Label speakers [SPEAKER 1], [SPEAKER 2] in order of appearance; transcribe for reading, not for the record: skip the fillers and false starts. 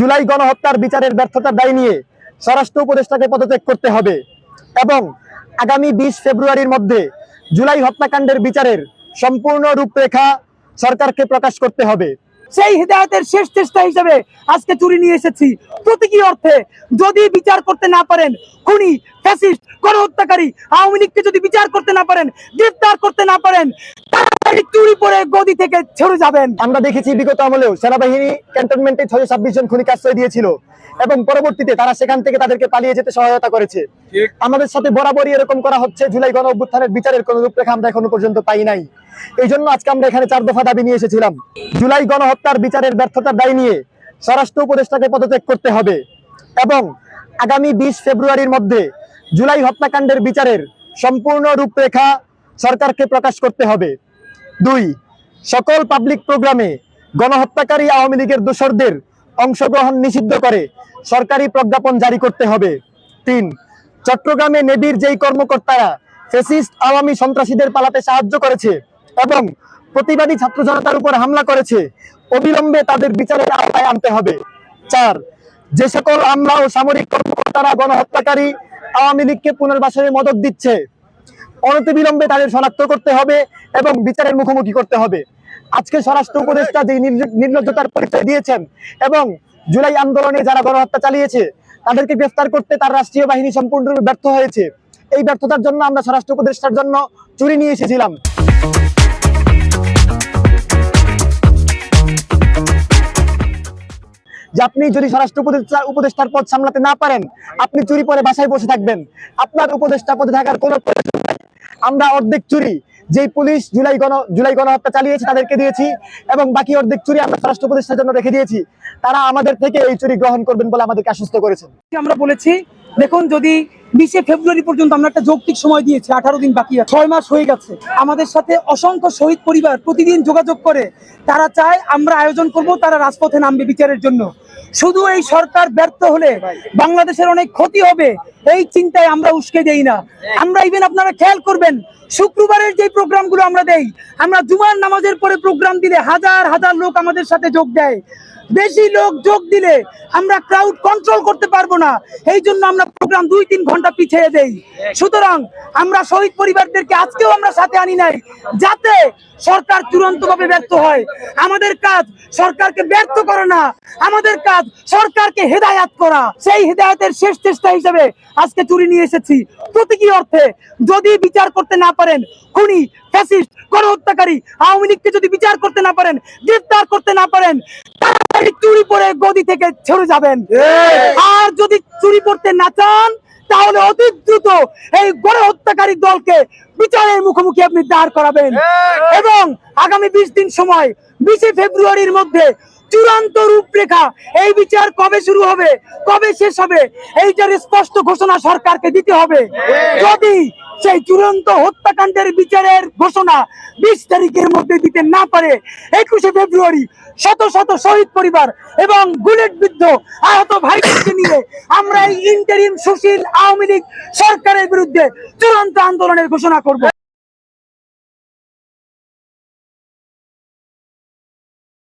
[SPEAKER 1] জুলাই গণহত্যার বিচারের ব্যর্থতার দায় নিয়ে স্বরাষ্ট্র উপদেষ্টাকে পদত্যাগ করতে হবে এবং আগামী 20 ফেব্রুয়ারির মধ্যে জুলাই হত্যাকাণ্ডের বিচারের সম্পূর্ণ রূপরেখা সরকারকে প্রকাশ করতে হবে।
[SPEAKER 2] সেই হিদায়তের শেষ চেষ্টা হিসেবে আজকে চুরি নিয়ে এসেছি। প্রতীকী অর্থে যদি বিচার করতে না পারেন, খুনি ফ্যাসিস্ট গণহত্যাকারী আওয়ামী লীগকে যদি বিচার করতে না পারেন, গ্রেফতার করতে না পারেন, চুরি পরে গদি থেকে সরে যাবেন।
[SPEAKER 1] আমরা দেখেছি বিগত আমলেও সেনাবাহিনী ক্যান্টনমেন্টে 626 জন খুনিকে আশ্রয় দিয়েছিল এবং পরবর্তীতে তারা সেখান থেকে তাদেরকে পালিয়ে যেতে সহায়তা করেছে। আমাদের সাথে বরাবরই এরকম করা হচ্ছে। জুলাই গণ অভ্যুত্থানের বিচারের কোন রূপরেখা আমরা এখনো পর্যন্ত পাই নাই। এই জন্য আজকে আমরা এখানে 4 দফা দাবি নিয়ে এসেছিলাম। জুলাই গণহত্যার বিচারের ব্যর্থতার দায় নিয়ে স্বরাষ্ট্র উপদেষ্টাকে পদত্যাগ করতে হবে এবং আগামী 20 ফেব্রুয়ারির মধ্যে জুলাই হত্যাকাণ্ডের বিচারের সম্পূর্ণ রূপরেখা সরকারকে প্রকাশ করতে হবে। 2, সকল পাবলিক প্রোগ্রামে গণহত্যাকারী আওয়ামী লীগের দোসরদের অংশগ্রহণ নিষিদ্ধ করে সরকারি প্রজ্ঞাপন জারি করতে হবে। 3, চট্টগ্রামে নেভির যেই কর্মকর্তারা ফ্যাসিস্ট আওয়ামী সন্ত্রাসীদের পালাতে সাহায্য করেছে এবং প্রতিবাদী ছাত্র জনতার উপর হামলা করেছে, অবিলম্বে তাদের বিচারের আওতায় আনতে হবে। 4, যে সকল আমলা ও সামরিক কর্মকর্তারা গণহত্যাকারী আওয়ামী লীগকে পুনর্বাসনে মদত দিচ্ছে, অনতিবিলম্বে তাদের শনাক্ত করতে হবে এবং বিচারের মুখোমুখি করতে হবে। আজকে স্বরাষ্ট্র উপদেষ্টা যে নির্লজ্জতার পরিচয় দিয়েছেন এবং জুলাই আন্দোলনে যারা গণহত্যা চালিয়েছে তাদেরকে গ্রেফতার করতে তার রাষ্ট্রীয় বাহিনী সম্পূর্ণরূপে ব্যর্থ হয়েছে। এই ব্যর্থতার জন্য আমরা স্বরাষ্ট্র উপদেষ্টার জন্য চুরি নিয়ে এসেছিলাম। যে আপনি যদি স্বরাষ্ট্র উপদেষ্টার পদ সামলাতে না পারেন, আপনি চুরি পরে বাসায় বসে থাকবেন, আপনার উপদেষ্টা পদে থাকার কোনো প্রয়োজন নাই। আমরা অর্ধেক চুরি যেই পুলিশ জুলাই গণহত্যা চালিয়েছে তাদেরকে দিয়েছি এবং বাকি অর্ধেক চুরি আমরা স্বরাষ্ট্র উপদেষ্টার জন্য রেখে দিয়েছি। তারা আমাদের থেকে এই চুরি গ্রহণ করবেন বলে আমাদেরকে আশ্বস্ত করেছেন।
[SPEAKER 2] আমরা বলেছি, দেখুন, যদি 20 ফেব্রুয়ারি পর্যন্ত আমরা একটা যৌক্তিক সময় দিয়েছি, 18 দিন বাকি আছে, 6 মাস হয়ে গেছে। আমাদের সাথে অসংখ্য শহীদ পরিবার প্রতিদিন যোগাযোগ করে, তারা চায় আমরা আয়োজন করব, তারা রাজপথে নামবে বিচারের জন্য। শুধু এই সরকার ব্যর্থ হলে বাংলাদেশের অনেক ক্ষতি হবে, এই চিন্তায় আমরা উস্কে দেই না। আমরা ইভেন আপনারা খেয়াল করবেন, শুক্রবারের যে প্রোগ্রামগুলো আমরা দেই, আমরা জুমার নামাজের পরে প্রোগ্রাম দিলে হাজার হাজার লোক আমাদের সাথে যোগ দেয়। বেশি লোক যোগ দিলে আমরা ক্রাউড কন্ট্রোল করতে পারবো না, এই জন্য আমরা প্রোগ্রাম 2-3 ঘন্টা পিছিয়ে দেই। সুতরাং আমরা শহীদ পরিবারদেরকে আজকেও আমরা সাথে আনি নাই, যাতে সরকার চূড়ান্তভাবে ব্যর্থ হয়। আমাদের কাজ সরকারকে ব্যর্থ করা না, আমাদের কাজ সরকারকে হেদায়াত করা। সেই হেদায়াতের শেষ চেষ্টা হিসেবে আজকে চুরি নিয়ে এসেছি। প্রতীকী অর্থে যদি বিচার করতে না পারেন, খুনি ফ্যাসিস্ট গণহত্যাকারী আওয়ামী লীগকে যদি বিচার করতে না পারেন, গ্রেফতার করতে না পারেন, চুরি পরে গদি থেকে সরে যাবেন। আর যদি চুরি করতে না চান, তাহলে অতি দ্রুত এই গণহত্যাকারী দলকে বিচারের মুখোমুখি আপনি দাঁড় করাবেন এবং আগামী 20 দিন সময়, 20 ফেব্রুয়ারির মধ্যে চূড়ান্ত রূপরেখা, এই বিচার কবে শুরু হবে, কবে শেষ হবে, এইটার স্পষ্ট ঘোষণা সরকারকে দিতে হবে। যদি সেই চূড়ান্ত হত্যাকাণ্ডের বিচারের ঘোষণা 20 তারিখের মধ্যে দিতে না পারে, 21 ফেব্রুয়ারি শত শত শহীদ পরিবার এবং বুলেট বিদ্ধ আহত ভাইদেরকে নিয়ে আমরা এই ইন্টারিম সুশীল আওয়ামী লীগ সরকারের বিরুদ্ধে চূড়ান্ত আন্দোলনের ঘোষণা করব।